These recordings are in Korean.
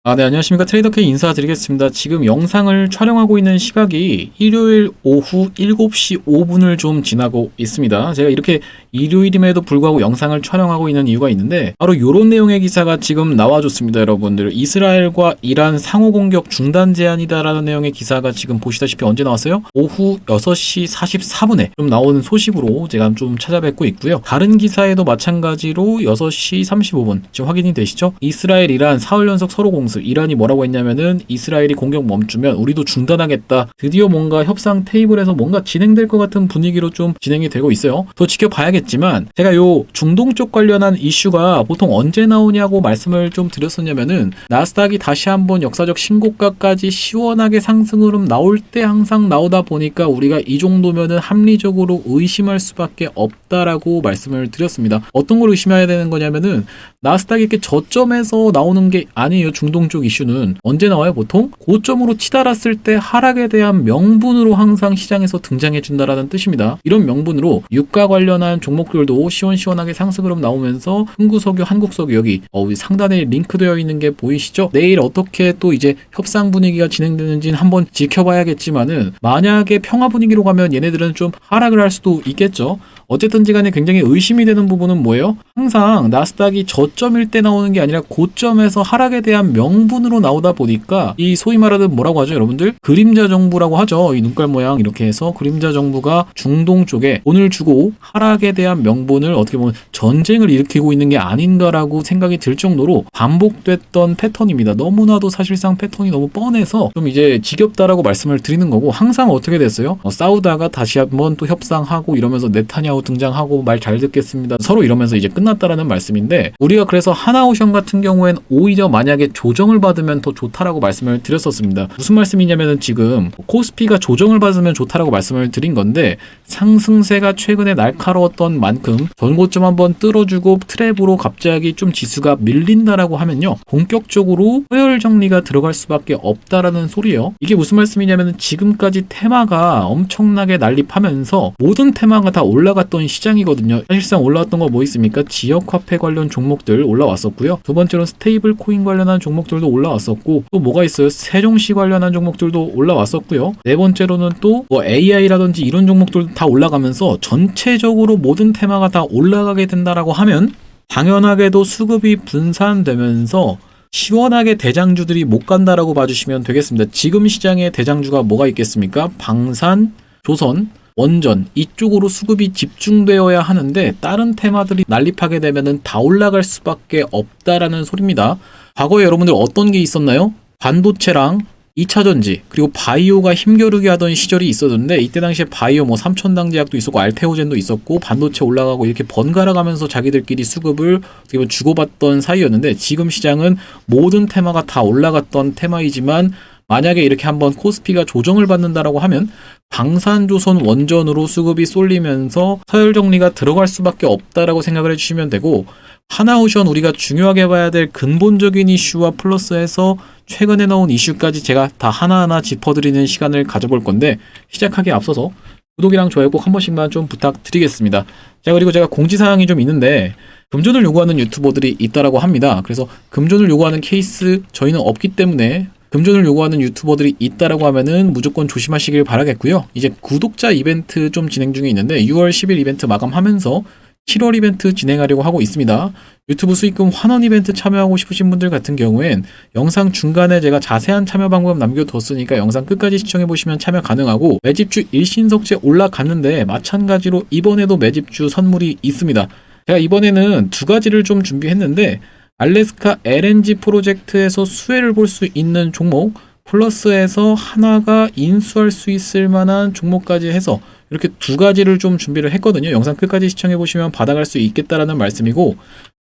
네, 안녕하십니까. 트레이더K 인사드리겠습니다. 지금 영상을 촬영하고 있는 시각이 일요일 오후 7시 5분을 좀 지나고 있습니다. 제가 이렇게 일요일임에도 불구하고 영상을 촬영하고 있는 이유가 있는데, 바로 이런 내용의 기사가 지금 나와줬습니다, 여러분들. 이스라엘과 이란 상호공격 중단 제한이다라는 내용의 기사가 지금 보시다시피 언제 나왔어요? 오후 6시 44분에 좀 나오는 소식으로 제가 좀 찾아뵙고 있고요. 다른 기사에도 마찬가지로 6시 35분, 지금 확인이 되시죠? 이스라엘, 이란 사흘 연속 서로 공습. 이란이 뭐라고 했냐면은 이스라엘이 공격 멈추면 우리도 중단하겠다. 드디어 뭔가 협상 테이블에서 뭔가 진행될 것 같은 분위기로 좀 진행이 되고 있어요. 더 지켜봐야겠지만 제가 요 중동 쪽 관련한 이슈가 보통 언제 나오냐고 말씀을 좀 드렸었냐면은 나스닥이 다시 한번 역사적 신고가까지 시원하게 상승으로 나올 때 항상 나오다 보니까 우리가 이 정도면은 합리적으로 의심할 수밖에 없다라고 말씀을 드렸습니다. 어떤 걸 의심해야 되는 거냐면은 나스닥이 이렇게 저점에서 나오는 게 아니에요. 중동 쪽 이슈는 언제 나와요? 보통 고점으로 치달았을 때 하락에 대한 명분으로 항상 시장에서 등장해 준다라는 뜻입니다. 이런 명분으로 유가 관련한 종목들도 시원시원하게 상승으로 나오면서 흥구석유, 한국석유 여기 상단에 링크되어 있는 게 보이시죠? 내일 어떻게 또 이제 협상 분위기가 진행되는지는 한번 지켜봐야겠지만은 만약에 평화 분위기로 가면 얘네들은 좀 하락을 할 수도 있겠죠. 어쨌든지 간에 굉장히 의심이 되는 부분은 뭐예요? 항상 나스닥이 저점일 때 나오는 게 아니라 고점에서 하락에 대한 명분으로 나오다 보니까 이 소위 말하는 뭐라고 하죠, 여러분들? 그림자 정부라고 하죠. 이 눈깔 모양 이렇게 해서 그림자 정부가 중동 쪽에 돈을 주고 하락에 대한 명분을 어떻게 보면 전쟁을 일으키고 있는 게 아닌가라고 생각이 들 정도로 반복됐던 패턴입니다. 너무나도 사실상 패턴이 너무 뻔해서 좀 이제 지겹다라고 말씀을 드리는 거고, 항상 어떻게 됐어요? 싸우다가 다시 한번 또 협상하고 이러면서 네타냐후 등장하고 말 잘 듣겠습니다. 서로 이러면서 이제 끝났다라는 말씀인데, 우리가 그래서 하나오션 같은 경우엔 오히려 만약에 조정을 받으면 더 좋다라고 말씀을 드렸었습니다. 무슨 말씀이냐면은 지금 코스피가 조정을 받으면 좋다라고 말씀을 드린 건데, 상승세가 최근에 날카로웠던 만큼 전고점 한번 뚫어주고 트랩으로 갑자기 좀 지수가 밀린다라고 하면요, 본격적으로 서열 정리가 들어갈 수밖에 없다라는 소리예요. 이게 무슨 말씀이냐면은 지금까지 테마가 엄청나게 난립하면서 모든 테마가 다 올라갔던 시장이거든요. 사실상 올라왔던 거 뭐 있습니까? 지역화폐 관련 종목들 올라왔었고요. 두 번째로는 스테이블 코인 관련한 종목들도 올라왔었고, 또 뭐가 있어요? 세종시 관련한 종목들도 올라왔었고요. 네 번째로는 또 뭐 AI라든지 이런 종목들도 다 올라가면서 전체적으로 모든 테마가 다 올라가게 된다라고 하면 당연하게도 수급이 분산되면서 시원하게 대장주들이 못 간다라고 봐주시면 되겠습니다. 지금 시장에 대장주가 뭐가 있겠습니까? 방산, 조선, 원전 이쪽으로 수급이 집중되어야 하는데 다른 테마들이 난립하게 되면은 다 올라갈 수밖에 없다라는 소리입니다. 과거에 여러분들 어떤 게 있었나요? 반도체랑 2차전지 그리고 바이오가 힘겨루게 하던 시절이 있었는데, 이때 당시에 바이오 뭐 삼천당제약도 있었고 알테오젠도 있었고 반도체 올라가고 이렇게 번갈아 가면서 자기들끼리 수급을 어떻게 보면 주고받던 사이였는데, 지금 시장은 모든 테마가 다 올라갔던 테마이지만 만약에 이렇게 한번 코스피가 조정을 받는다라고 하면 방산조선 원전으로 수급이 쏠리면서 서열 정리가 들어갈 수밖에 없다라고 생각을 해주시면 되고, 하나오션 우리가 중요하게 봐야 될 근본적인 이슈와 플러스해서 최근에 나온 이슈까지 제가 다 하나하나 짚어드리는 시간을 가져볼 건데, 시작하기에 앞서서 구독이랑 좋아요 꼭 한 번씩만 좀 부탁드리겠습니다. 자, 그리고 제가 공지사항이 좀 있는데, 금전을 요구하는 유튜버들이 있다라고 합니다. 그래서 금전을 요구하는 케이스 저희는 없기 때문에 금전을 요구하는 유튜버들이 있다라고 하면은 무조건 조심하시길 바라겠고요. 이제 구독자 이벤트 좀 진행 중에 있는데 6월 10일 이벤트 마감하면서 7월 이벤트 진행하려고 하고 있습니다. 유튜브 수익금 환원 이벤트 참여하고 싶으신 분들 같은 경우엔 영상 중간에 제가 자세한 참여 방법 남겨뒀으니까 영상 끝까지 시청해보시면 참여 가능하고, 매집주 일신석재 올라갔는데 마찬가지로 이번에도 매집주 선물이 있습니다. 제가 이번에는 두 가지를 좀 준비했는데, 알래스카 LNG 프로젝트에서 수혜를 볼 수 있는 종목 플러스해서 하나가 인수할 수 있을 만한 종목까지 해서 이렇게 두 가지를 좀 준비를 했거든요. 영상 끝까지 시청해보시면 받아갈 수 있겠다라는 말씀이고,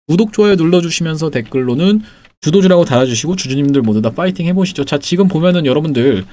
구독, 좋아요 눌러주시면서 댓글로는 주도주라고 달아주시고 주주님들 모두 다 파이팅 해보시죠. 자, 지금 보면은 여러분들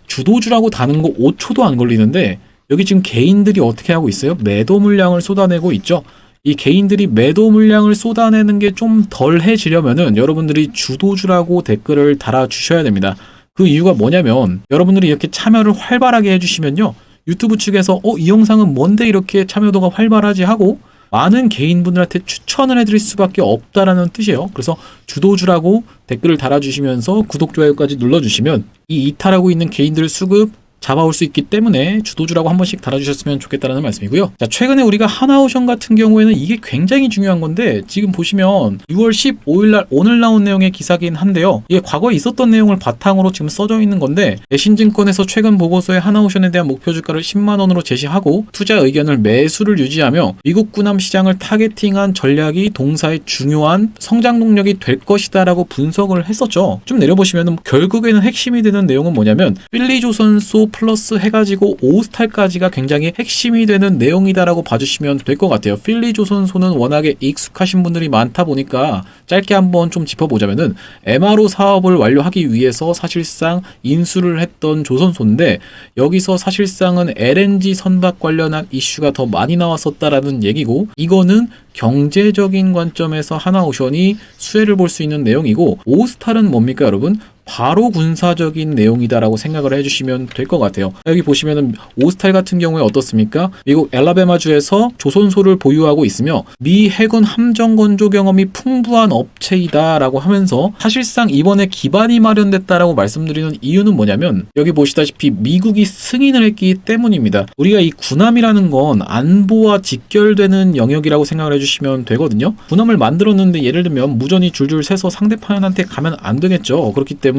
주도주라고 다는 거 5초도 안 걸리는데, 여기 지금 개인들이 어떻게 하고 있어요? 매도 물량을 쏟아내고 있죠. 이 개인들이 매도 물량을 쏟아내는 게 좀 덜해지려면은 여러분들이 주도주라고 댓글을 달아주셔야 됩니다. 그 이유가 뭐냐면, 여러분들이 이렇게 참여를 활발하게 해주시면요, 유튜브 측에서 이 영상은 뭔데 이렇게 참여도가 활발하지 하고 많은 개인분들한테 추천을 해드릴 수밖에 없다라는 뜻이에요. 그래서 주도주라고 댓글을 달아주시면서 구독, 좋아요까지 눌러주시면 이 이탈하고 있는 개인들 수급 잡아올 수 있기 때문에 주도주라고 한 번씩 달아주셨으면 좋겠다라는 말씀이고요. 자, 최근에 우리가 하나오션 같은 경우에는 이게 굉장히 중요한 건데, 지금 보시면 6월 15일날 오늘 나온 내용의 기사긴 한데요. 이게 과거에 있었던 내용을 바탕으로 지금 써져 있는 건데, 대신증권에서 최근 보고서에 하나오션에 대한 목표 주가를 10만원으로 제시하고 투자 의견을 매수를 유지하며 미국 구남 시장을 타겟팅한 전략이 동사의 중요한 성장 동력이 될 것이다 라고 분석을 했었죠. 좀 내려보시면 결국에는 핵심이 되는 내용은 뭐냐면 필리조선소 플러스 해가지고 오스탈까지가 굉장히 핵심이 되는 내용이다라고 봐주시면 될 것 같아요. 필리조선소는 워낙에 익숙하신 분들이 많다 보니까 짧게 한번 좀 짚어보자면은 MRO 사업을 완료하기 위해서 사실상 인수를 했던 조선소인데, 여기서 사실상은 LNG 선박 관련한 이슈가 더 많이 나왔었다라는 얘기고, 이거는 경제적인 관점에서 하나오션이 수혜를 볼 수 있는 내용이고, 오스탈은 뭡니까 여러분? 바로 군사적인 내용이다라고 생각을 해주시면 될 것 같아요. 여기 보시면은 오스탈 같은 경우에 어떻습니까? 미국 엘라베마주에서 조선소를 보유하고 있으며 미 해군 함정 건조 경험이 풍부한 업체이다라고 하면서, 사실상 이번에 기반이 마련됐다라고 말씀드리는 이유는 뭐냐면 여기 보시다시피 미국이 승인을 했기 때문입니다. 우리가 이 군함이라는 건 안보와 직결되는 영역이라고 생각을 해주시면 되거든요. 군함을 만들었는데 예를 들면 무전이 줄줄 새서 상대편한테 가면 안 되겠죠. 그렇기 때문에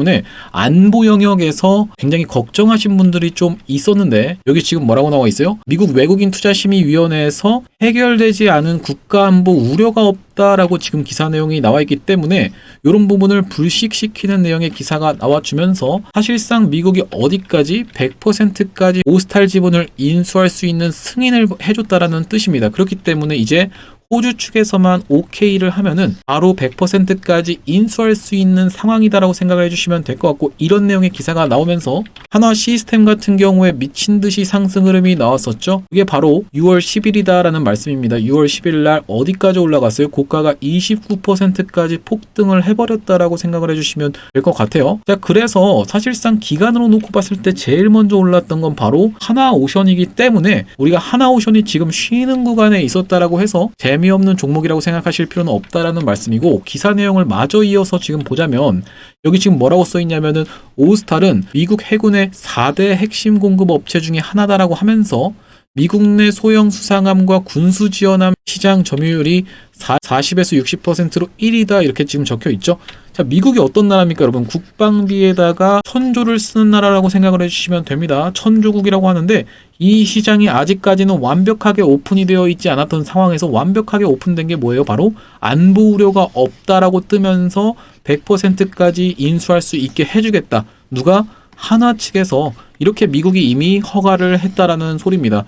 안보 영역에서 굉장히 걱정하신 분들이 좀 있었는데, 여기 지금 뭐라고 나와 있어요? 미국 외국인 투자심의위원회에서 해결되지 않은 국가안보 우려가 없다라고 지금 기사 내용이 나와 있기 때문에 이런 부분을 불식시키는 내용의 기사가 나와주면서 사실상 미국이 어디까지 100%까지 오스탈 지분을 인수할 수 있는 승인을 해줬다라는 뜻입니다. 그렇기 때문에 이제 호주 측에서만 OK를 하면은 바로 100%까지 인수할 수 있는 상황이다라고 생각을 해주시면 될 것 같고, 이런 내용의 기사가 나오면서 한화 시스템 같은 경우에 미친 듯이 상승 흐름이 나왔었죠. 이게 바로 6월 10일이다라는 말씀입니다. 6월 10일 날 어디까지 올라갔어요? 고가가 29%까지 폭등을 해버렸다라고 생각을 해주시면 될 것 같아요. 자, 그래서 사실상 기간으로 놓고 봤을 때 제일 먼저 올랐던 건 바로 하나오션이기 때문에 우리가 하나오션이 지금 쉬는 구간에 있었다라고 해서 재미없는 종목이라고 생각하실 필요는 없다라는 말씀이고, 기사 내용을 마저 이어서 지금 보자면 여기 지금 뭐라고 써있냐면은 오스탈은 미국 해군의 4대 핵심 공급 업체 중에 하나다라고 하면서 미국 내 소형 수상함과 군수 지원함 시장 점유율이 40에서 60%로 1위다 이렇게 지금 적혀 있죠. 자, 미국이 어떤 나라입니까 여러분? 국방비에다가 천조를 쓰는 나라라고 생각을 해주시면 됩니다. 천조국이라고 하는데 이 시장이 아직까지는 완벽하게 오픈이 되어 있지 않았던 상황에서 완벽하게 오픈된 게 뭐예요? 바로 안보 우려가 없다라고 뜨면서 100%까지 인수할 수 있게 해주겠다. 누가? 한화 측에서 이렇게 미국이 이미 허가를 했다라는 소리입니다.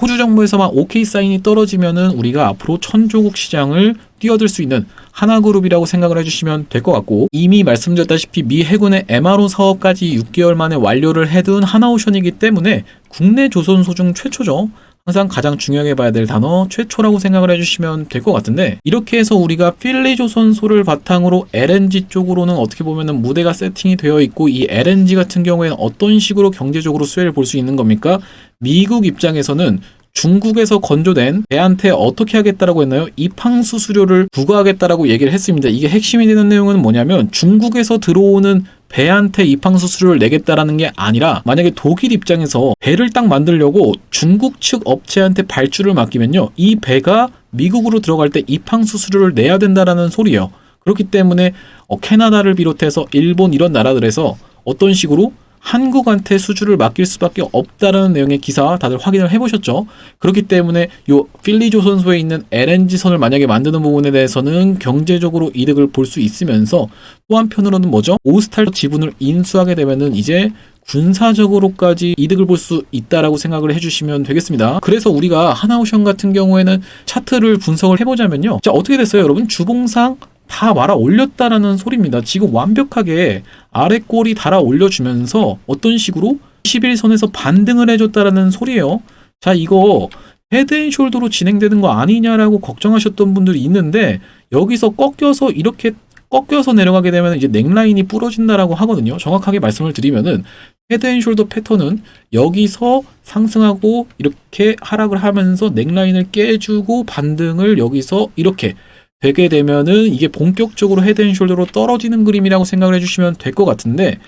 호주 정부에서만 OK 사인이 떨어지면은 우리가 앞으로 천조국 시장을 뛰어들 수 있는 하나그룹이라고 생각을 해주시면 될 것 같고, 이미 말씀드렸다시피 미 해군의 MRO 사업까지 6개월 만에 완료를 해둔 하나오션이기 때문에 국내 조선소 중 최초죠. 항상 가장 중요하게 봐야 될 단어 최초라고 생각을 해주시면 될 것 같은데, 이렇게 해서 우리가 필리조선소를 바탕으로 LNG 쪽으로는 어떻게 보면은 무대가 세팅이 되어 있고, 이 LNG 같은 경우에는 어떤 식으로 경제적으로 수혜를 볼 수 있는 겁니까? 미국 입장에서는 중국에서 건조된 배한테 어떻게 하겠다라고 했나요? 이팡수 수료를 부과하겠다라고 얘기를 했습니다. 이게 핵심이 되는 내용은 뭐냐면 중국에서 들어오는 배한테 이팡수 수료를 내겠다라는 게 아니라, 만약에 독일 입장에서 배를 딱 만들려고 중국 측 업체한테 발주를 맡기면요, 이 배가 미국으로 들어갈 때 이팡수 수료를 내야 된다라는 소리예요. 그렇기 때문에 캐나다를 비롯해서 일본 이런 나라들에서 어떤 식으로 한국한테 수주를 맡길 수밖에 없다라는 내용의 기사 다들 확인을 해보셨죠? 그렇기 때문에 요 필리조선소에 있는 LNG선을 만약에 만드는 부분에 대해서는 경제적으로 이득을 볼 수 있으면서, 또 한편으로는 뭐죠? 오스탈 지분을 인수하게 되면은 이제 군사적으로까지 이득을 볼 수 있다라고 생각을 해주시면 되겠습니다. 그래서 우리가 하나오션 같은 경우에는 차트를 분석을 해보자면요, 자, 어떻게 됐어요 여러분? 주봉상 다 말아 올렸다라는 소리입니다. 지금 완벽하게 아래 꼬리 달아 올려주면서 어떤 식으로 21선에서 반등을 해줬다라는 소리예요. 자, 이거 헤드앤숄더로 진행되는 거 아니냐라고 걱정하셨던 분들이 있는데, 여기서 꺾여서 이렇게 꺾여서 내려가게 되면 이제 넥라인이 부러진다라고 하거든요. 정확하게 말씀을 드리면은 헤드앤숄더 패턴은 여기서 상승하고 이렇게 하락을 하면서 넥라인을 깨주고 반등을 여기서 이렇게 되게 되면은 이게 본격적으로 헤드앤숄더로 떨어지는 그림이라고 생각을 해주시면 될 것 같은데,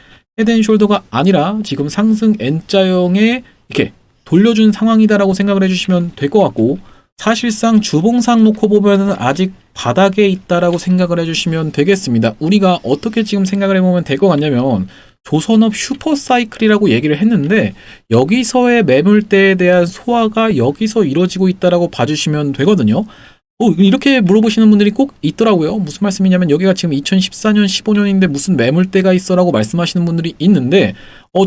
헤드앤숄더가 아니라 지금 상승 N자형에 이렇게 돌려준 상황이다라고 생각을 해주시면 될 것 같고, 사실상 주봉상 놓고 보면은 아직 바닥에 있다라고 생각을 해주시면 되겠습니다. 우리가 어떻게 지금 생각을 해보면 될 것 같냐면, 조선업 슈퍼사이클이라고 얘기를 했는데 여기서의 매물대에 대한 소화가 여기서 이루어지고 있다라고 봐주시면 되거든요. 이렇게 물어보시는 분들이 꼭 있더라고요. 무슨 말씀이냐면 여기가 지금 2014년, 15년인데 무슨 매물대가 있어라고 말씀하시는 분들이 있는데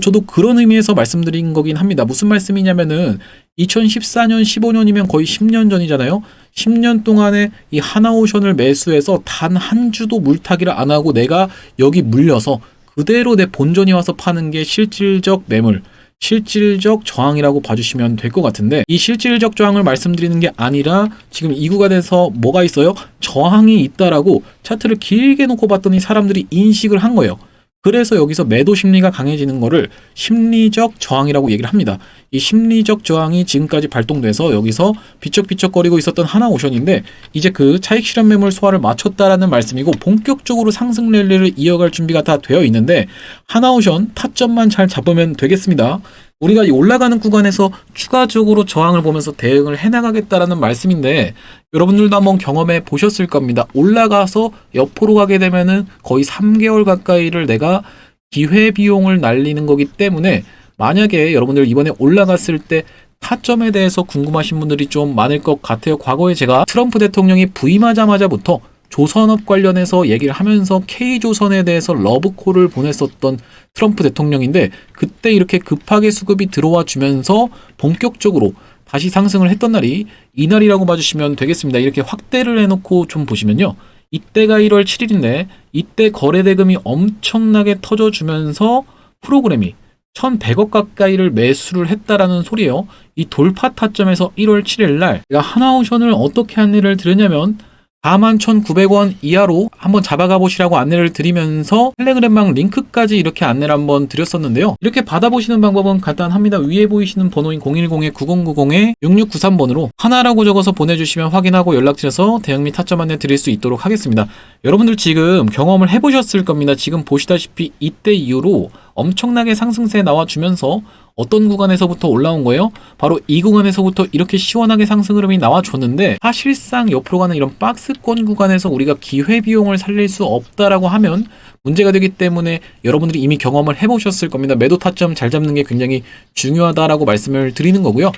저도 그런 의미에서 말씀드린 거긴 합니다. 무슨 말씀이냐면은 2014년, 15년이면 거의 10년 전이잖아요. 10년 동안에 이 하나오션을 매수해서 단 한 주도 물타기를 안 하고 내가 여기 물려서 그대로 내 본전이 와서 파는 게 실질적 매물, 실질적 저항이라고 봐주시면 될 것 같은데, 이 실질적 저항을 말씀드리는 게 아니라 지금 이 구간에서 뭐가 있어요? 저항이 있다라고 차트를 길게 놓고 봤더니 사람들이 인식을 한 거예요. 그래서 여기서 매도 심리가 강해지는 거를 심리적 저항이라고 얘기를 합니다. 이 심리적 저항이 지금까지 발동돼서 여기서 비쩍비쩍거리고 있었던 하나오션인데 이제 그 차익 실현 매물 소화를 마쳤다라는 말씀이고, 본격적으로 상승 랠리를 이어갈 준비가 다 되어 있는데 하나오션 타점만 잘 잡으면 되겠습니다. 우리가 이 올라가는 구간에서 추가적으로 저항을 보면서 대응을 해나가겠다라는 말씀인데, 여러분들도 한번 경험해 보셨을 겁니다. 올라가서 옆으로 가게 되면은 거의 3개월 가까이를 내가 기회비용을 날리는 거기 때문에, 만약에 여러분들 이번에 올라갔을 때 타점에 대해서 궁금하신 분들이 좀 많을 것 같아요. 과거에 제가 트럼프 대통령이 부임하자마자부터 조선업 관련해서 얘기를 하면서 K조선에 대해서 러브콜을 보냈었던 트럼프 대통령인데, 그때 이렇게 급하게 수급이 들어와 주면서 본격적으로 다시 상승을 했던 날이 이날이라고 봐주시면 되겠습니다. 이렇게 확대를 해놓고 좀 보시면요, 이때가 1월 7일인데 이때 거래대금이 엄청나게 터져주면서 프로그램이 1,100억 가까이를 매수를 했다라는 소리예요. 이 돌파 타점에서 1월 7일 날 제가 하나오션을 어떻게 안내를 드렸냐면 41,900원 이하로 한번 잡아가 보시라고 안내를 드리면서 텔레그램방 링크까지 이렇게 안내를 한번 드렸었는데요. 이렇게 받아보시는 방법은 간단합니다. 위에 보이시는 번호인 010-9090-6693번으로 하나라고 적어서 보내주시면 확인하고 연락드려서 대응 및 타점 안내 드릴 수 있도록 하겠습니다. 여러분들 지금 경험을 해보셨을 겁니다. 지금 보시다시피 이때 이후로 엄청나게 상승세 나와주면서 어떤 구간에서부터 올라온 거예요? 바로 이 구간에서부터 이렇게 시원하게 상승 흐름이 나와줬는데, 사실상 옆으로 가는 이런 박스권 구간에서 우리가 기회비용을 살릴 수 없다라고 하면 문제가 되기 때문에 여러분들이 이미 경험을 해보셨을 겁니다. 매도 타점 잘 잡는 게 굉장히 중요하다라고 말씀을 드리는 거고요.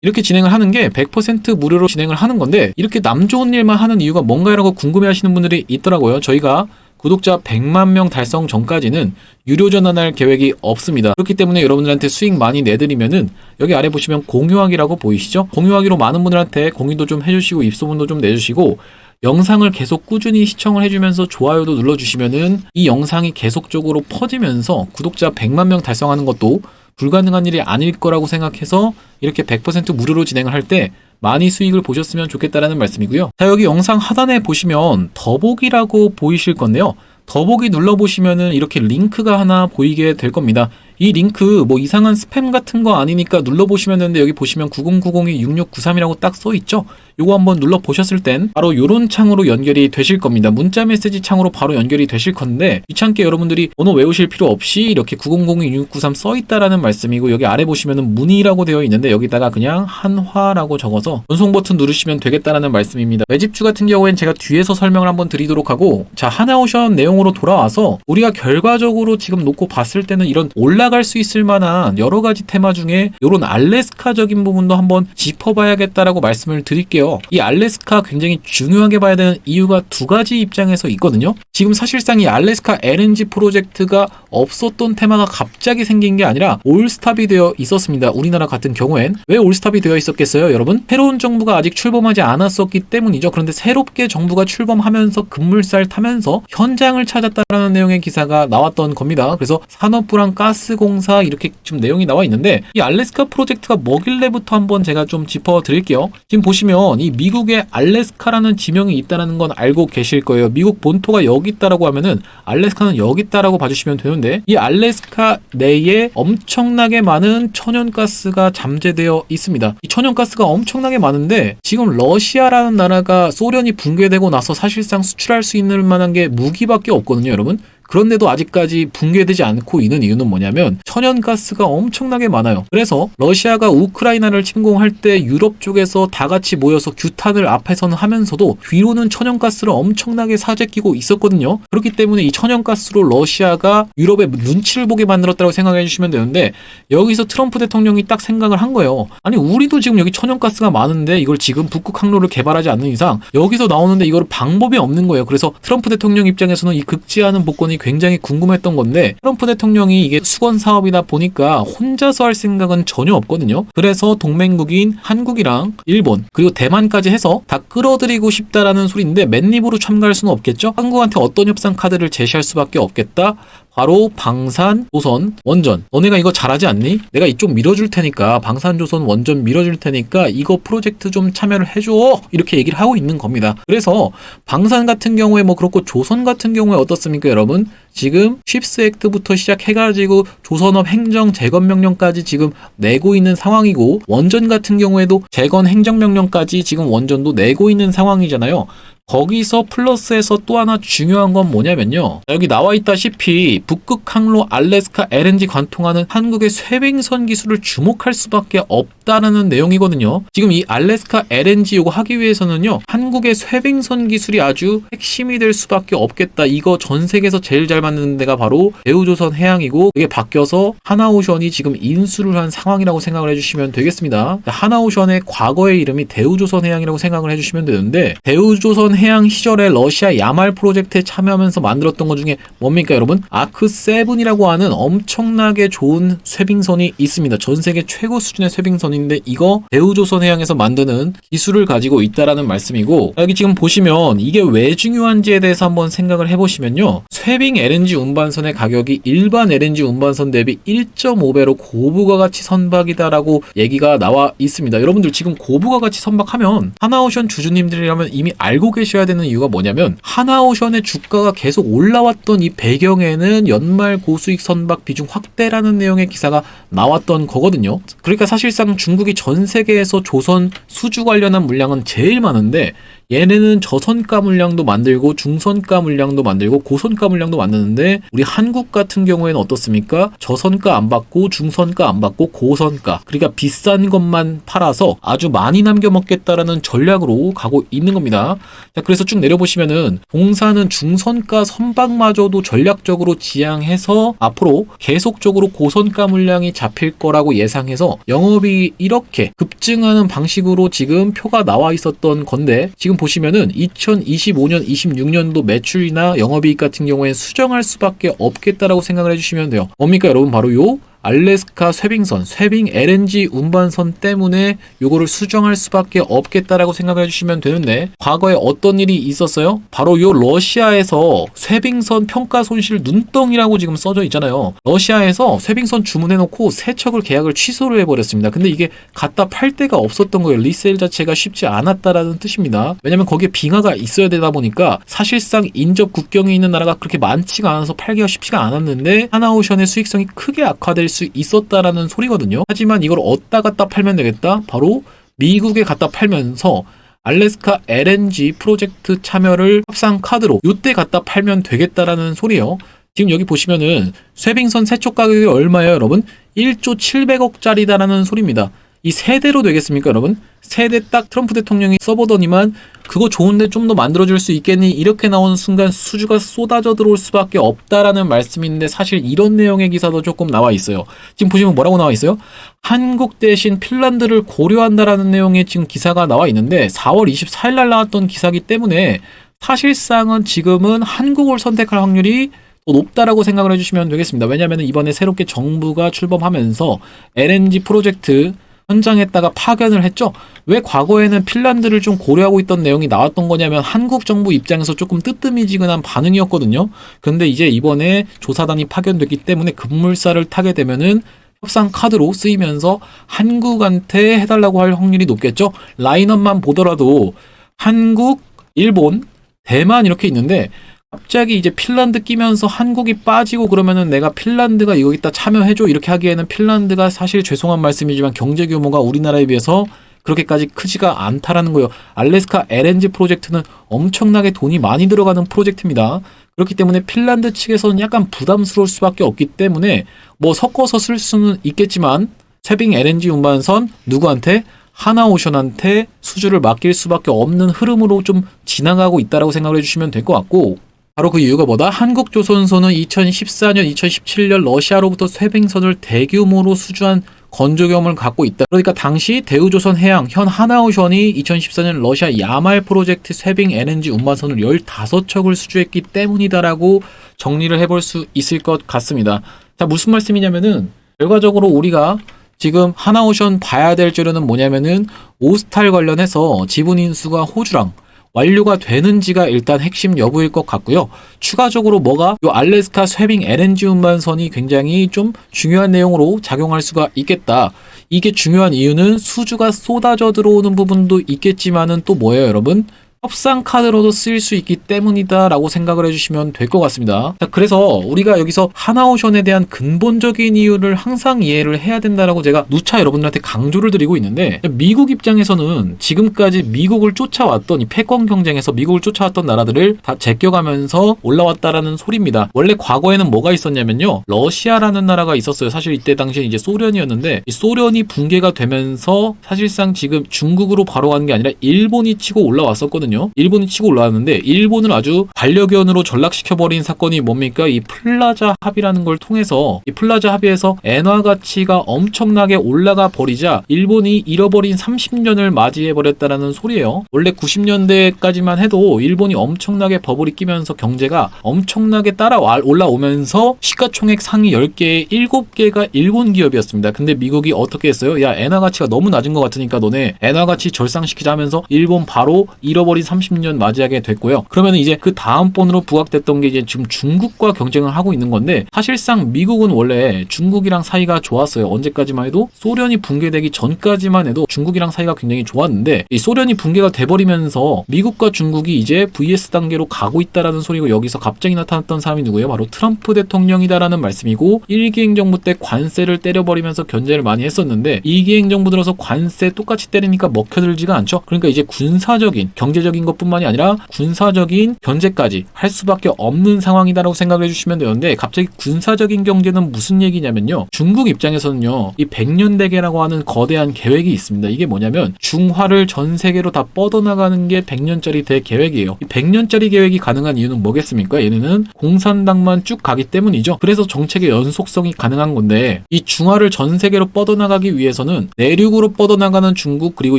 이렇게 진행을 하는 게 100% 무료로 진행을 하는 건데, 이렇게 남 좋은 일만 하는 이유가 뭔가라고 궁금해 하시는 분들이 있더라고요. 저희가 구독자 100만 명 달성 전까지는 유료 전환할 계획이 없습니다. 그렇기 때문에 여러분들한테 수익 많이 내드리면은 여기 아래 보시면 공유하기라고 보이시죠? 공유하기로 많은 분들한테 공유도 좀 해주시고 입소문도 좀 내주시고, 영상을 계속 꾸준히 시청을 해주면서 좋아요도 눌러주시면은 이 영상이 계속적으로 퍼지면서 구독자 100만 명 달성하는 것도 불가능한 일이 아닐 거라고 생각해서 이렇게 100% 무료로 진행을 할 때 많이 수익을 보셨으면 좋겠다라는 말씀이고요. 자, 여기 영상 하단에 보시면 더보기라고 보이실 건데요. 더보기 눌러보시면은 이렇게 링크가 하나 보이게 될 겁니다. 이 링크 뭐 이상한 스팸 같은 거 아니니까 눌러보시면 되는데, 여기 보시면 9090-6693이라고 딱 써있죠? 요거 한번 눌러보셨을 땐 바로 요런 창으로 연결이 되실 겁니다. 문자 메시지 창으로 바로 연결이 되실 건데, 귀찮게 여러분들이 번호 외우실 필요 없이 이렇게 9002-6693 써있다라는 말씀이고, 여기 아래 보시면은 문의라고 되어 있는데 여기다가 그냥 한화라고 적어서 전송 버튼 누르시면 되겠다라는 말씀입니다. 매집주 같은 경우엔 제가 뒤에서 설명을 한번 드리도록 하고, 자, 하나오션 내용으로 돌아와서 우리가 결과적으로 지금 놓고 봤을 때는 이런 올라갈 수 있을 만한 여러 가지 테마 중에 이런 알래스카적인 부분도 한번 짚어봐야겠다라고 말씀을 드릴게요. 이 알래스카 굉장히 중요하게 봐야 되는 이유가 두 가지 입장에서 있거든요. 지금 사실상 이 알래스카 LNG 프로젝트가 없었던 테마가 갑자기 생긴 게 아니라 올스탑이 되어 있었습니다. 우리나라 같은 경우엔. 왜 올스탑이 되어 있었겠어요, 여러분? 새로운 정부가 아직 출범하지 않았었기 때문이죠. 그런데 새롭게 정부가 출범하면서 급물살 타면서 현장을 찾았다라는 내용의 기사가 나왔던 겁니다. 그래서 산업부랑 가스 X공사 이렇게 지금 내용이 나와 있는데, 이 알래스카 프로젝트가 뭐길래부터 한번 제가 좀 짚어드릴게요. 지금 보시면 이 미국의 알래스카라는 지명이 있다는 건 알고 계실 거예요. 미국 본토가 여기 있다라고 하면은 알래스카는 여기 있다라고 봐주시면 되는데, 이 알래스카 내에 엄청나게 많은 천연가스가 잠재되어 있습니다. 이 천연가스가 엄청나게 많은데 지금 러시아라는 나라가 소련이 붕괴되고 나서 사실상 수출할 수 있는 만한 게 무기밖에 없거든요, 여러분. 그런데도 아직까지 붕괴되지 않고 있는 이유는 뭐냐면 천연가스가 엄청나게 많아요. 그래서 러시아가 우크라이나를 침공할 때 유럽 쪽에서 다 같이 모여서 규탄을 앞에서는 하면서도 뒤로는 천연가스를 엄청나게 사재끼고 있었거든요. 그렇기 때문에 이 천연가스로 러시아가 유럽의 눈치를 보게 만들었다고 생각해 주시면 되는데, 여기서 트럼프 대통령이 딱 생각을 한 거예요. 아니, 우리도 지금 여기 천연가스가 많은데 이걸 지금 북극 항로를 개발하지 않는 이상 여기서 나오는데 이걸 방법이 없는 거예요. 그래서 트럼프 대통령 입장에서는 이 극지하는 복권이 굉장히 궁금했던 건데, 트럼프 대통령이 이게 수건 사업이다 보니까 혼자서 할 생각은 전혀 없거든요. 그래서 동맹국인 한국이랑 일본 그리고 대만까지 해서 다 끌어들이고 싶다라는 소리인데, 맨입으로 참가할 수는 없겠죠. 한국한테 어떤 협상 카드를 제시할 수밖에 없겠다. 바로 방산, 조선, 원전. 너네가 이거 잘하지 않니? 내가 이쪽 밀어줄 테니까, 방산, 조선, 원전 밀어줄 테니까 이거 프로젝트 좀 참여를 해줘, 이렇게 얘기를 하고 있는 겁니다. 그래서 방산 같은 경우에 뭐 그렇고, 조선 같은 경우에 어떻습니까, 여러분? 지금 칩스 액트부터 시작해가지고 조선업 행정 재건명령까지 지금 내고 있는 상황이고, 원전 같은 경우에도 재건 행정명령까지 지금 원전도 내고 있는 상황이잖아요. 거기서 플러스해서 또 하나 중요한 건 뭐냐면요, 여기 나와 있다시피 북극 항로 알래스카 LNG 관통하는 한국의 쇄빙선 기술을 주목할 수밖에 없다라는 내용이거든요. 지금 이 알래스카 LNG 요거 하기 위해서는요, 한국의 쇄빙선 기술이 아주 핵심이 될 수밖에 없겠다. 이거 전 세계에서 제일 잘 만드는 데가 바로 대우조선 해양이고, 그게 바뀌어서 하나오션이 지금 인수를 한 상황이라고 생각을 해주시면 되겠습니다. 하나오션의 과거의 이름이 대우조선 해양이라고 생각을 해주시면 되는데, 대우조선 해양 시절에 러시아 야말 프로젝트에 참여하면서 만들었던 것 중에 뭡니까, 여러분? 아크7이라고 하는 엄청나게 좋은 쇄빙선이 있습니다. 전 세계 최고 수준의 쇄빙선인데, 이거 대우조선해양에서 만드는 기술을 가지고 있다라는 말씀이고, 여기 지금 보시면 이게 왜 중요한지에 대해서 한번 생각을 해보시면요, 쇄빙 LNG 운반선의 가격이 일반 LNG 운반선 대비 1.5배로 고부가가치 선박이다라고 얘기가 나와 있습니다. 여러분들 지금 고부가가치 선박하면 하나오션 주주님들이라면 이미 알고 계셔야 되는 이유가 뭐냐면, 하나오션의 주가가 계속 올라왔던 이 배경에는 연말 고수익 선박 비중 확대라는 내용의 기사가 나왔던 거거든요. 그러니까 사실상 중국이 전 세계에서 조선 수주 관련한 물량은 제일 많은데, 얘네는 저선가 물량도 만들고 중선가 물량도 만들고 고선가 물량도 만드는데, 우리 한국 같은 경우에는 어떻습니까? 저선가 안 받고 중선가 안 받고 고선가, 그러니까 비싼 것만 팔아서 아주 많이 남겨 먹겠다라는 전략으로 가고 있는 겁니다. 자, 그래서 쭉 내려보시면은 동사는 중선가 선박마저도 전략적으로 지향해서 앞으로 계속적으로 고선가 물량이 잡힐 거라고 예상해서 영업이 이렇게 급증하는 방식으로 지금 표가 나와 있었던 건데, 지금 보시면은 2025년, 26년도 매출이나 영업이익 같은 경우에 수정할 수밖에 없겠다라고 생각을 해주시면 돼요. 뭡니까, 여러분? 바로 요 알래스카 쇄빙선, 쇄빙 LNG 운반선 때문에 요거를 수정할 수밖에 없겠다라고 생각해 주시면 되는데, 과거에 어떤 일이 있었어요? 바로 요 러시아에서 쇄빙선 평가 손실 눈덩이라고 지금 써져 있잖아요. 러시아에서 쇄빙선 주문해놓고 세척을 계약을 취소를 해버렸습니다. 근데 이게 갖다 팔 데가 없었던 거예요. 리세일 자체가 쉽지 않았다라는 뜻입니다. 왜냐면 거기에 빙하가 있어야 되다 보니까 사실상 인접 국경에 있는 나라가 그렇게 많지가 않아서 팔기가 쉽지가 않았는데, 하나오션의 수익성이 크게 악화될 수 있었다라는 소리거든요. 하지만 이걸 어디다 갖다 팔면 되겠다? 바로 미국에 갖다 팔면서 알래스카 LNG 프로젝트 참여를 협상 카드로 요때 갖다 팔면 되겠다라는 소리예요. 지금 여기 보시면은 쇄빙선 세척 가격이 얼마예요, 여러분? 1조 700억짜리다라는 소리입니다. 이 세대로 되겠습니까, 여러분? 세대 딱 트럼프 대통령이 써보더니만 그거 좋은데 좀 더 만들어줄 수 있겠니? 이렇게 나오는 순간 수주가 쏟아져 들어올 수밖에 없다라는 말씀인데, 사실 이런 내용의 기사도 조금 나와 있어요. 지금 보시면 뭐라고 나와 있어요? 한국 대신 핀란드를 고려한다라는 내용의 지금 기사가 나와 있는데, 4월 24일 날 나왔던 기사이기 때문에 사실상은 지금은 한국을 선택할 확률이 더 높다라고 생각을 해주시면 되겠습니다. 왜냐하면 이번에 새롭게 정부가 출범하면서 LNG 프로젝트 현장에다가 파견을 했죠. 왜 과거에는 핀란드를 좀 고려하고 있던 내용이 나왔던 거냐면 한국 정부 입장에서 조금 뜨뜨미지근한 반응이었거든요. 근데 이제 이번에 조사단이 파견됐기 때문에 급물살을 타게 되면은 협상 카드로 쓰이면서 한국한테 해달라고 할 확률이 높겠죠. 라인업만 보더라도 한국, 일본, 대만 이렇게 있는데 갑자기 이제 핀란드 끼면서 한국이 빠지고 그러면은 내가 핀란드가 여기다 참여해줘 이렇게 하기에는 핀란드가 사실 죄송한 말씀이지만 경제 규모가 우리나라에 비해서 그렇게까지 크지가 않다라는 거예요. 알래스카 LNG 프로젝트는 엄청나게 돈이 많이 들어가는 프로젝트입니다. 그렇기 때문에 핀란드 측에서는 약간 부담스러울 수밖에 없기 때문에 뭐 섞어서 쓸 수는 있겠지만 세빙 LNG 운반선 누구한테? 하나오션한테 수주를 맡길 수밖에 없는 흐름으로 좀 지나가고 있다라고 생각을 해주시면 될 것 같고, 바로 그 이유가 뭐다? 한국조선소는 2014년, 2017년 러시아로부터 쇠빙선을 대규모로 수주한 건조경험을 갖고 있다. 그러니까 당시 대우조선해양, 현 하나오션이 2014년 러시아 야말 프로젝트 쇠빙 LNG 운반선을 15척을 수주했기 때문이다라고 정리를 해볼 수 있을 것 같습니다. 자, 무슨 말씀이냐면은 결과적으로 우리가 지금 하나오션 봐야 될 자료는 뭐냐면은 오스탈 관련해서 지분 인수가 호주랑 완료가 되는지가 일단 핵심 여부일 것 같고요. 추가적으로 뭐가 요 알래스카 쇠빙 LNG 운반선이 굉장히 좀 중요한 내용으로 작용할 수가 있겠다. 이게 중요한 이유는 수주가 쏟아져 들어오는 부분도 있겠지만은 또 뭐예요, 여러분? 협상 카드로도 쓰일 수 있기 때문이다 라고 생각을 해주시면 될 것 같습니다. 자, 그래서 우리가 여기서 하나오션에 대한 근본적인 이유를 항상 이해를 해야 된다라고 제가 누차 여러분들한테 강조를 드리고 있는데, 미국 입장에서는 지금까지 미국을 쫓아왔던 이 패권 경쟁에서 미국을 쫓아왔던 나라들을 다 제껴가면서 올라왔다라는 소리입니다. 원래 과거에는 뭐가 있었냐면요, 러시아라는 나라가 있었어요. 사실 이때 당시에 이제 소련이었는데 이 소련이 붕괴가 되면서 사실상 지금 중국으로 바로 가는 게 아니라 일본이 치고 올라왔었거든요. 일본이 치고 올라왔는데 일본을 아주 반려견으로 전락시켜버린 사건이 뭡니까? 이 플라자 합의라는 걸 통해서 이 플라자 합의에서 엔화 가치가 엄청나게 올라가 버리자 일본이 잃어버린 30년을 맞이해버렸다라는 소리예요. 원래 90년대까지만 해도 일본이 엄청나게 버블이 끼면서 경제가 엄청나게 따라 올라오면서 시가총액 상위 10개에 7개가 일본 기업이었습니다. 근데 미국이 어떻게 했어요? 야, 엔화 가치가 너무 낮은 것 같으니까 너네 엔화 가치 절상시키자 하면서 일본 바로 잃어버린 30년 맞이하게 됐고요. 그러면 이제 그 다음 번으로 부각됐던 게 이제 지금 중국과 경쟁을 하고 있는 건데, 사실상 미국은 원래 중국이랑 사이가 좋았어요. 언제까지만 해도 소련이 붕괴되기 전까지만 해도 중국이랑 사이가 굉장히 좋았는데 이 소련이 붕괴가 돼버리면서 미국과 중국이 이제 VS 단계로 가고 있다라는 소리고, 여기서 갑자기 나타났던 사람이 누구예요? 바로 트럼프 대통령이다라는 말씀이고, 1기 행정부 때 관세를 때려버리면서 견제를 많이 했었는데 2기 행정부 들어서 관세 똑같이 때리니까 먹혀들지가 않죠. 그러니까 이제 군사적인 경제적인 것뿐만이 아니라 군사적인 견제까지 할 수밖에 없는 상황이다라고 생각을 해주시면 되는데, 갑자기 군사적인 경제는 무슨 얘기냐면요, 중국 입장에서는요 이 백년대계라고 하는 거대한 계획이 있습니다. 이게 뭐냐면 중화를 전 세계로 다 뻗어나가는 게 100년짜리 대계획이에요. 이 100년짜리 계획이 가능한 이유는 뭐겠습니까? 얘네는 공산당만 쭉 가기 때문이죠. 그래서 정책의 연속성이 가능한 건데, 이 중화를 전 세계로 뻗어나가기 위해서는 내륙으로 뻗어나가는 중국, 그리고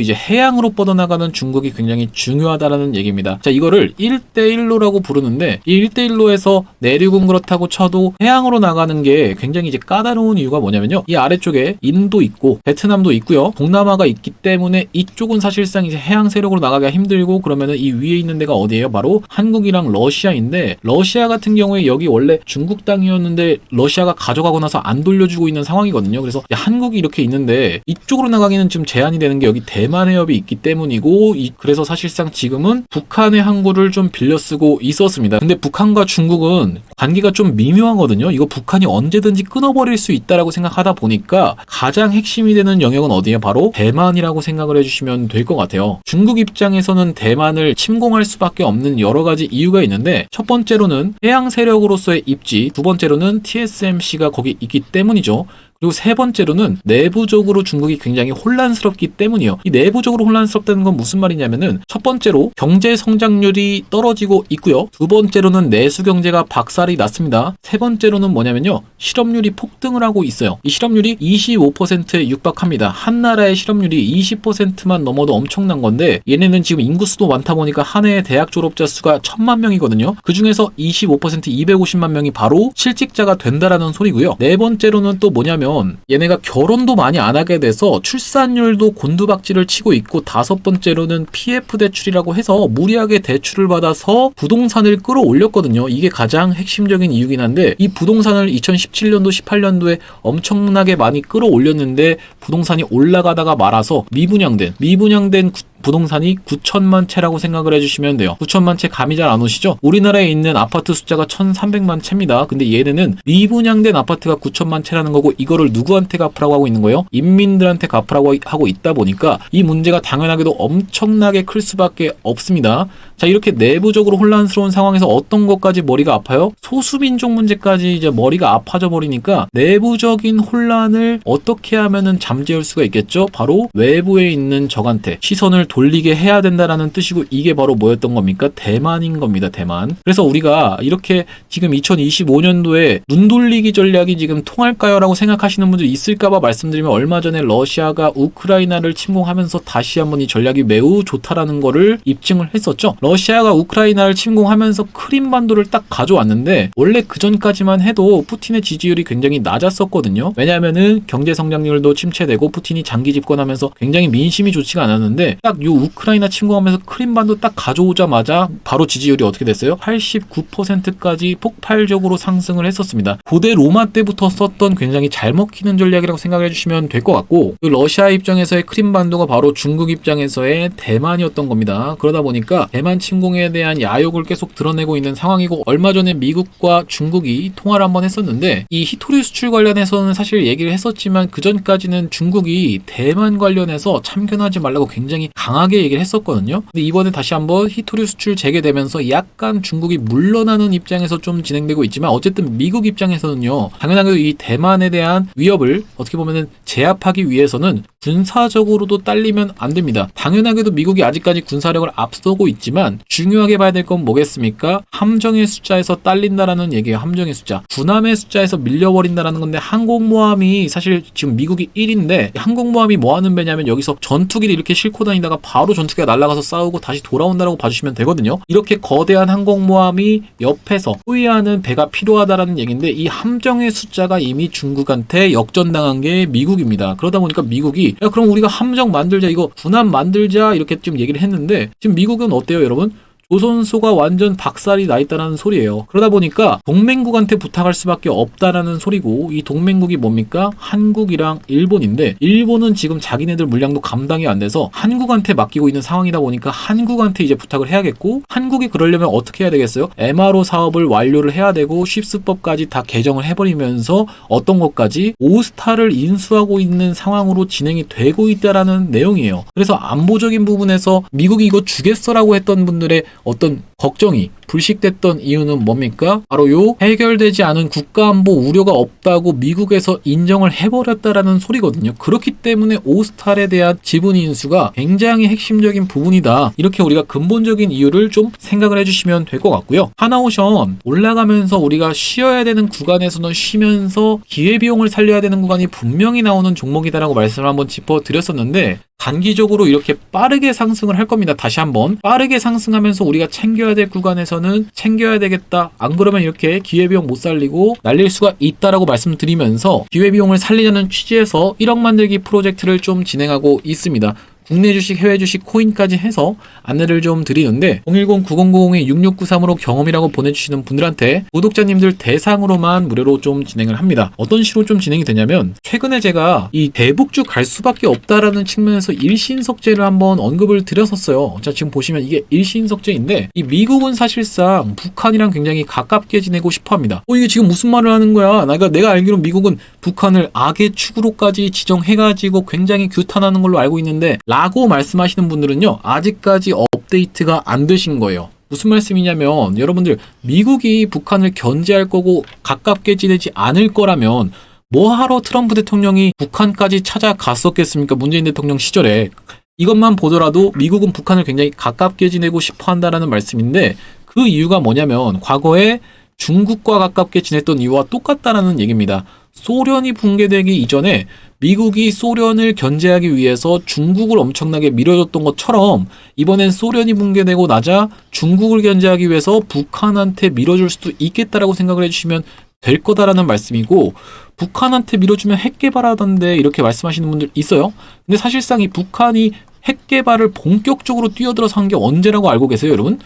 이제 해양으로 뻗어나가는 중국이 굉장히 중요하다라는 얘기입니다. 자, 이거를 1대1로라고 부르는데, 이 1대1로에서 내륙은 그렇다고 쳐도 해양으로 나가는 게 굉장히 이제 까다로운 이유가 뭐냐면요, 이 아래쪽에 인도 있고 베트남도 있고요, 동남아가 있기 때문에 이쪽은 사실상 이제 해양 세력으로 나가기가 힘들고, 그러면은 이 위에 있는 데가 어디예요? 바로 한국이랑 러시아인데, 러시아 같은 경우에 여기 원래 중국 땅이었는데 러시아가 가져가고 나서 안 돌려주고 있는 상황이거든요. 그래서 한국이 이렇게 있는데 이쪽으로 나가기는 지금 제한이 되는 게 여기 대만 해협이 있기 때문이고, 그래서 사실상 지금은 북한의 항구를 좀 빌려 쓰고 있었습니다. 근데 북한과 중국은 관계가 좀 미묘하거든요. 이거 북한이 언제든지 끊어버릴 수 있다라고 생각하다 보니까 가장 핵심이 되는 영역은 어디에? 바로 대만이라고 생각을 해주시면 될 것 같아요. 중국 입장에서는 대만을 침공할 수밖에 없는 여러 가지 이유가 있는데, 첫 번째로는 해양 세력으로서의 입지, 두 번째로는 TSMC가 거기 있기 때문이죠. 그리고 세 번째로는 내부적으로 중국이 굉장히 혼란스럽기 때문이에요. 이 내부적으로 혼란스럽다는 건 무슨 말이냐면은, 첫 번째로 경제 성장률이 떨어지고 있고요, 두 번째로는 내수 경제가 박살이 났습니다. 세 번째로는 뭐냐면요, 실업률이 폭등을 하고 있어요. 이 실업률이 25%에 육박합니다. 한 나라의 실업률이 20%만 넘어도 엄청난 건데, 얘네는 지금 인구수도 많다 보니까 한 해의 대학 졸업자 수가 1000만 명이거든요. 그 중에서 25% 250만 명이 바로 실직자가 된다라는 소리고요. 네 번째로는 또 뭐냐면 뭐냐면 얘네가 결혼도 많이 안 하게 돼서 출산율도 곤두박질을 치고 있고, 다섯 번째로는 PF 대출이라고 해서 무리하게 대출을 받아서 부동산을 끌어올렸거든요. 이게 가장 핵심적인 이유긴 한데, 이 부동산을 2017년도 18년도에 엄청나게 많이 끌어올렸는데 부동산이 올라가다가 말아서 미분양된 부동산이 9천만 채라고 생각을 해주시면 돼요. 9천만 채 감이 잘 안 오시죠? 우리나라에 있는 아파트 숫자가 1,300만 채입니다. 근데 얘네는 미분양된 아파트가 9천만 채라는 거고, 이거를 누구한테 갚으라고 하고 있는 거예요? 인민들한테 갚으라고 하고 있다 보니까 이 문제가 당연하게도 엄청나게 클 수밖에 없습니다. 자, 이렇게 내부적으로 혼란스러운 상황에서 어떤 것까지 머리가 아파요? 소수민족 문제까지 이제 머리가 아파져 버리니까 내부적인 혼란을 어떻게 하면은 잠재울 수가 있겠죠? 바로 외부에 있는 적한테 시선을 돌리게 해야 된다라는 뜻이고, 이게 바로 뭐였던 겁니까? 대만인 겁니다. 대만. 그래서 우리가 이렇게 지금 2025년도에 눈 돌리기 전략이 지금 통할까요? 라고 생각하시는 분들 있을까봐 말씀드리면, 얼마 전에 러시아가 우크라이나를 침공하면서 다시 한번 이 전략이 매우 좋다라는 거를 입증을 했었죠. 러시아가 우크라이나를 침공하면서 크림반도를 딱 가져왔는데, 원래 그 전까지만 해도 푸틴의 지지율이 굉장히 낮았었거든요. 왜냐하면은 경제 성장률도 침체되고 푸틴이 장기 집권하면서 굉장히 민심이 좋지가 않았는데, 딱 이 우크라이나 침공하면서 크림반도 딱 가져오자마자 바로 지지율이 어떻게 됐어요? 89%까지 폭발적으로 상승을 했었습니다. 고대 로마 때부터 썼던 굉장히 잘 먹히는 전략이라고 생각해 주시면 될 것 같고, 그 러시아 입장에서의 크림반도가 바로 중국 입장에서의 대만이었던 겁니다. 그러다 보니까 대만 침공에 대한 야욕을 계속 드러내고 있는 상황이고, 얼마 전에 미국과 중국이 통화를 한번 했었는데, 이 히토류 수출 관련해서는 사실 얘기를 했었지만, 그 전까지는 중국이 대만 관련해서 참견하지 말라고 굉장히 강하게 얘기를 했었거든요. 근데 이번에 다시 한번 히토류 수출 재개되면서 약간 중국이 물러나는 입장에서 좀 진행되고 있지만, 어쨌든 미국 입장에서는요, 당연하게도 이 대만에 대한 위협을 어떻게 보면은 제압하기 위해서는 군사적으로도 딸리면 안 됩니다. 당연하게도 미국이 아직까지 군사력을 앞서고 있지만, 중요하게 봐야 될 건 뭐겠습니까? 함정의 숫자에서 딸린다라는 얘기예요. 함정의 숫자. 군함의 숫자에서 밀려버린다라는 건데, 항공모함이 사실 지금 미국이 1인데 항공모함이 뭐 하는 배냐면, 여기서 전투기를 이렇게 싣고 다니다가 바로 전투기가 날아가서 싸우고 다시 돌아온다라고 봐주시면 되거든요. 이렇게 거대한 항공모함이 옆에서 호위하는 배가 필요하다라는 얘기인데, 이 함정의 숫자가 이미 중국한테 역전당한 게 미국입니다. 그러다 보니까 미국이, 야 그럼 우리가 함정 만들자, 이거 군함 만들자, 이렇게 좀 얘기를 했는데, 지금 미국은 어때요 여러분? 조선소가 완전 박살이 나 있다는 소리예요. 그러다 보니까 동맹국한테 부탁할 수밖에 없다라는 소리고, 이 동맹국이 뭡니까? 한국이랑 일본인데, 일본은 지금 자기네들 물량도 감당이 안 돼서 한국한테 맡기고 있는 상황이다 보니까 한국한테 이제 부탁을 해야겠고, 한국이 그러려면 어떻게 해야 되겠어요? MRO 사업을 완료를 해야 되고, 쉽스법까지 다 개정을 해버리면서 어떤 것까지 오스타를 인수하고 있는 상황으로 진행이 되고 있다라는 내용이에요. 그래서 안보적인 부분에서 미국이 이거 주겠어라고 했던 분들의 어떤 걱정이 불식됐던 이유는 뭡니까? 바로 요 해결되지 않은 국가안보 우려가 없다고 미국에서 인정을 해버렸다라는 소리거든요. 그렇기 때문에 오스탈에 대한 지분 인수가 굉장히 핵심적인 부분이다. 이렇게 우리가 근본적인 이유를 좀 생각을 해주시면 될 것 같고요. 하나오션 올라가면서 우리가 쉬어야 되는 구간에서는 쉬면서 기회비용을 살려야 되는 구간이 분명히 나오는 종목이다라고 말씀을 한번 짚어드렸었는데, 단기적으로 이렇게 빠르게 상승을 할 겁니다. 다시 한번 빠르게 상승하면서 우리가 챙겨야 될 구간에서는 챙겨야 되겠다. 안 그러면 이렇게 기회비용 못 살리고 날릴 수가 있다라고 말씀드리면서, 기회비용을 살리자는 취지에서 1억 만들기 프로젝트를 좀 진행하고 있습니다. 국내 주식, 해외 주식, 코인까지 해서 안내를 좀 드리는데, 010-9090-6693으로 경험이라고 보내주시는 분들한테 구독자님들 대상으로만 무료로 좀 진행을 합니다. 어떤 식으로 좀 진행이 되냐면, 최근에 제가 이 대북주 갈 수밖에 없다라는 측면에서 일신석재를 한번 언급을 드렸었어요. 자, 지금 보시면 이게 일신석재인데, 이 미국은 사실상 북한이랑 굉장히 가깝게 지내고 싶어 합니다. 이게 지금 무슨 말을 하는 거야? 내가 알기로 미국은 북한을 악의 축으로까지 지정해가지고 굉장히 규탄하는 걸로 알고 있는데, 라고 말씀하시는 분들은요, 아직까지 업데이트가 안 되신 거예요. 무슨 말씀이냐면, 여러분들 미국이 북한을 견제할 거고 가깝게 지내지 않을 거라면 뭐하러 트럼프 대통령이 북한까지 찾아갔었겠습니까? 문재인 대통령 시절에. 이것만 보더라도 미국은 북한을 굉장히 가깝게 지내고 싶어 한다라는 말씀인데, 그 이유가 뭐냐면 과거에 중국과 가깝게 지냈던 이유와 똑같다라는 얘기입니다. 소련이 붕괴되기 이전에 미국이 소련을 견제하기 위해서 중국을 엄청나게 밀어줬던 것처럼, 이번엔 소련이 붕괴되고 나자 중국을 견제하기 위해서 북한한테 밀어줄 수도 있겠다라고 생각을 해주시면 될 거다라는 말씀이고, 북한한테 밀어주면 핵 개발하던데 이렇게 말씀하시는 분들 있어요. 근데 사실상 이 북한이 핵 개발을 본격적으로 뛰어들어서 한 게 언제라고 알고 계세요, 여러분?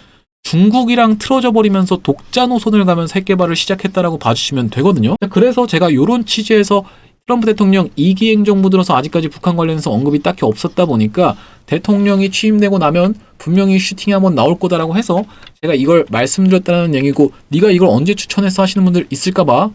중국이랑 틀어져 버리면서 독자 노선을 가면서 핵 개발을 시작했다라고 봐주시면 되거든요. 그래서 제가 이런 취지에서 트럼프 대통령 2기 행정부 들어서 아직까지 북한 관련해서 언급이 딱히 없었다 보니까 대통령이 취임되고 나면 분명히 슈팅이 한번 나올 거다라고 해서 제가 이걸 말씀드렸다는 얘기고, 네가 이걸 언제 추천했어 하시는 분들 있을까봐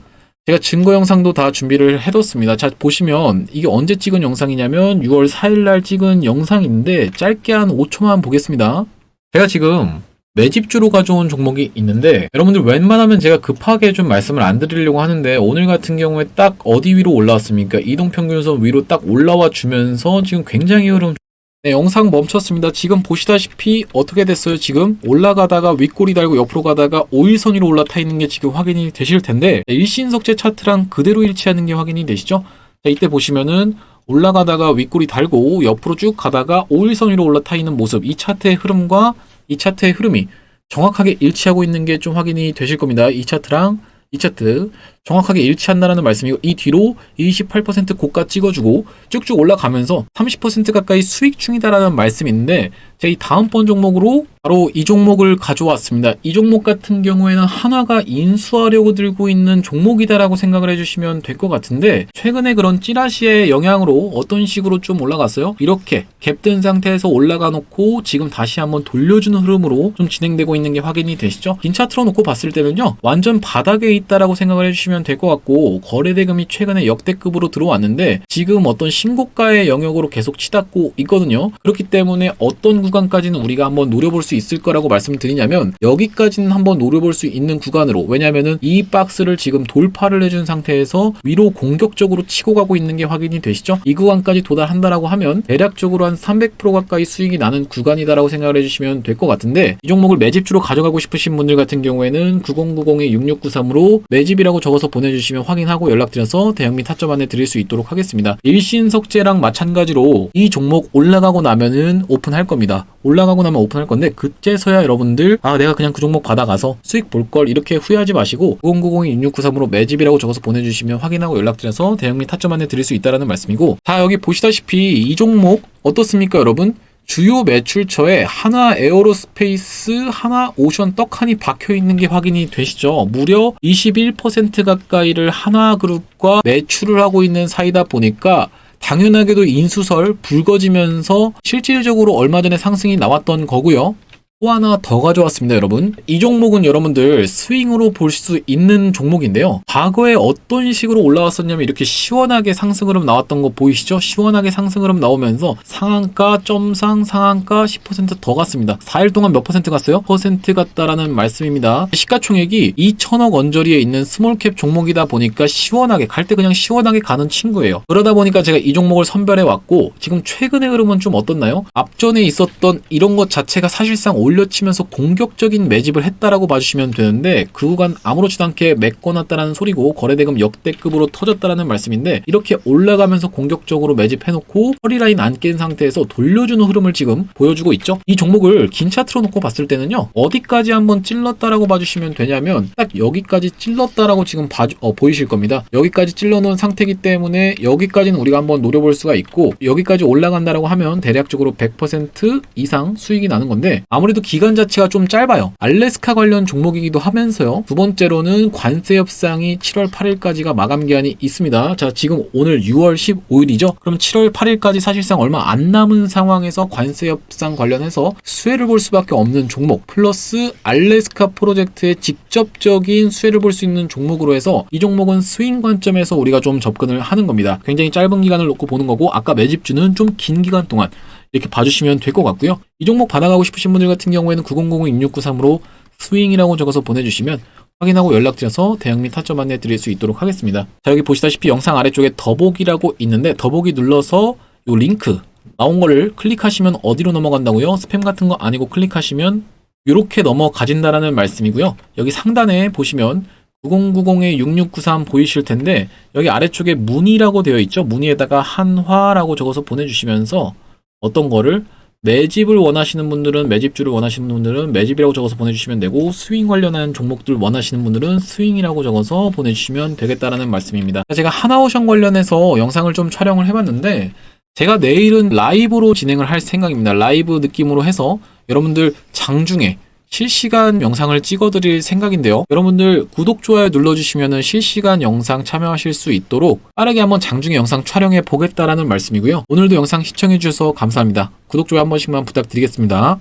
제가 증거 영상도 다 준비를 해뒀습니다. 자, 보시면 이게 언제 찍은 영상이냐면 6월 4일 날 찍은 영상인데 짧게 한 5초만 보겠습니다. 제가 지금 매집주로 가져온 종목이 있는데, 여러분들 웬만하면 제가 급하게 좀 말씀을 안 드리려고 하는데, 오늘 같은 경우에 딱 어디 위로 올라왔습니까? 이동평균선 위로 딱 올라와 주면서 지금 굉장히 흐름. 네, 영상 멈췄습니다. 지금 보시다시피 어떻게 됐어요? 지금 올라가다가 윗꼬리 달고 옆으로 가다가 5일선 위로 올라타 있는 게 지금 확인이 되실 텐데, 일신석재 차트랑 그대로 일치하는 게 확인이 되시죠? 자, 이때 보시면은 올라가다가 윗꼬리 달고 옆으로 쭉 가다가 5일선 위로 올라타 있는 모습, 이 차트의 흐름과 이 차트의 흐름이 정확하게 일치하고 있는 게 좀 확인이 되실 겁니다. 이 차트랑 이 차트 정확하게 일치한다는 말씀이고, 이 뒤로 28% 고가 찍어주고 쭉쭉 올라가면서 30% 가까이 수익 중이다라는 말씀인데, 제가 이 다음번 종목으로 바로 이 종목을 가져왔습니다. 이 종목 같은 경우에는 한화가 인수하려고 들고 있는 종목이다라고 생각을 해주시면 될 것 같은데, 최근에 그런 찌라시의 영향으로 어떤 식으로 좀 올라갔어요? 이렇게 갭된 상태에서 올라가 놓고 지금 다시 한번 돌려주는 흐름으로 좀 진행되고 있는 게 확인이 되시죠? 긴 차트로 놓고 봤을 때는요, 완전 바닥에 있다라고 생각을 해주시면 될 것 같고, 거래대금이 최근에 역대급으로 들어왔는데 지금 어떤 신고가의 영역으로 계속 치닫고 있거든요. 그렇기 때문에 어떤 구간까지는 우리가 한번 노려볼 수 있을 거라고 말씀을 드리냐면, 여기까지는 한번 노려볼 수 있는 구간으로, 왜냐면은 이 박스를 지금 돌파를 해준 상태에서 위로 공격적으로 치고 가고 있는 게 확인이 되시죠? 이 구간까지 도달한다라고 하면 대략적으로 한 300% 가까이 수익이 나는 구간이다라고 생각을 해주시면 될 것 같은데, 이 종목을 매집주로 가져가고 싶으신 분들 같은 경우에는 9090-6693으로 매집이라고 적어서 보내주시면 확인하고 연락드려서 대응 및 타점 안내 드릴 수 있도록 하겠습니다. 일신석재랑 마찬가지로 이 종목 올라가고 나면은 오픈할 겁니다. 올라가고 나면 오픈할 건데, 그때서야 여러분들 내가 그냥 그 종목 받아가서 수익 볼 걸 이렇게 후회하지 마시고 9090-6693으로 매집이라고 적어서 보내주시면 확인하고 연락드려서 대응 및 타점 안내 드릴 수 있다는 말씀이고, 다 여기 보시다시피 이 종목 어떻습니까 여러분? 주요 매출처에 하나 에어로스페이스, 하나 오션 떡하니 박혀있는 게 확인이 되시죠? 무려 21% 가까이를 하나그룹과 매출을 하고 있는 사이다 보니까 당연하게도 인수설 불거지면서 실질적으로 얼마 전에 상승이 나왔던 거고요. 또 하나 더 가져왔습니다, 여러분. 이 종목은 여러분들 스윙으로 볼 수 있는 종목인데요. 과거에 어떤 식으로 올라왔었냐면 이렇게 시원하게 상승 흐름 나왔던 거 보이시죠? 시원하게 상승 흐름 나오면서 상한가, 점상, 상한가 10% 더 갔습니다. 4일 동안 몇 퍼센트 갔어요? 퍼센트 갔다라는 말씀입니다. 시가총액이 2천억 언저리에 있는 스몰캡 종목이다 보니까 시원하게 갈 때 그냥 시원하게 가는 친구예요. 그러다 보니까 제가 이 종목을 선별해 왔고, 지금 최근의 흐름은 좀 어떻나요? 앞전에 있었던 이런 것 자체가 사실상 올려치면서 공격적인 매집을 했다라고 봐주시면 되는데, 그 구간 아무렇지도 않게 메꿔놨다라는 소리고 거래대금 역대급으로 터졌다라는 말씀인데, 이렇게 올라가면서 공격적으로 매집해놓고 허리라인 안 깬 상태에서 돌려주는 흐름을 지금 보여주고 있죠. 이 종목을 긴 차트로 놓고 봤을 때는요, 어디까지 한번 찔렀다라고 봐주시면 되냐면 딱 여기까지 찔렀다라고 지금 보이실 겁니다. 여기까지 찔러놓은 상태이기 때문에 여기까지는 우리가 한번 노려볼 수가 있고, 여기까지 올라간다라고 하면 대략적으로 100% 이상 수익이 나는 건데, 아무래도 기간 자체가 좀 짧아요. 알래스카 관련 종목이기도 하면서요. 두 번째로는 관세 협상이 7월 8일까지가 마감 기한이 있습니다. 자, 지금 오늘 6월 15일이죠. 그럼 7월 8일까지 사실상 얼마 안 남은 상황에서 관세 협상 관련해서 수혜를 볼 수밖에 없는 종목, 플러스 알래스카 프로젝트의 직접적인 수혜를 볼 수 있는 종목으로 해서 이 종목은 스윙 관점에서 우리가 좀 접근을 하는 겁니다. 굉장히 짧은 기간을 놓고 보는 거고, 아까 매집주는 좀 긴 기간 동안 이렇게 봐주시면 될 것 같고요. 이 종목 받아가고 싶으신 분들 같은 경우에는 9090-6693으로 스윙이라고 적어서 보내주시면 확인하고 연락드려서 대응 및 타점 안내 드릴 수 있도록 하겠습니다. 자, 여기 보시다시피 영상 아래쪽에 더보기라고 있는데, 더보기 눌러서 이 링크 나온 거를 클릭하시면 어디로 넘어간다고요? 스팸 같은 거 아니고 클릭하시면 이렇게 넘어가진다라는 말씀이고요. 여기 상단에 보시면 9090-6693 보이실 텐데, 여기 아래쪽에 문의라고 되어 있죠. 문의에다가 한화라고 적어서 보내주시면서 어떤 거를 매집을 원하시는 분들은 매집주를 원하시는 분들은 매집이라고 적어서 보내주시면 되고 스윙 관련한 종목들 원하시는 분들은 스윙이라고 적어서 보내주시면 되겠다라는 말씀입니다. 제가 하나오션 관련해서 영상을 좀 촬영을 해봤는데 제가 내일은 라이브로 진행을 할 생각입니다. 라이브 느낌으로 해서 여러분들 장중에 실시간 영상을 찍어드릴 생각인데요. 여러분들 구독, 좋아요 눌러주시면 실시간 영상 참여하실 수 있도록 빠르게 한번 장중에 영상 촬영해 보겠다라는 말씀이고요. 오늘도 영상 시청해주셔서 감사합니다. 구독, 좋아요 한 번씩만 부탁드리겠습니다.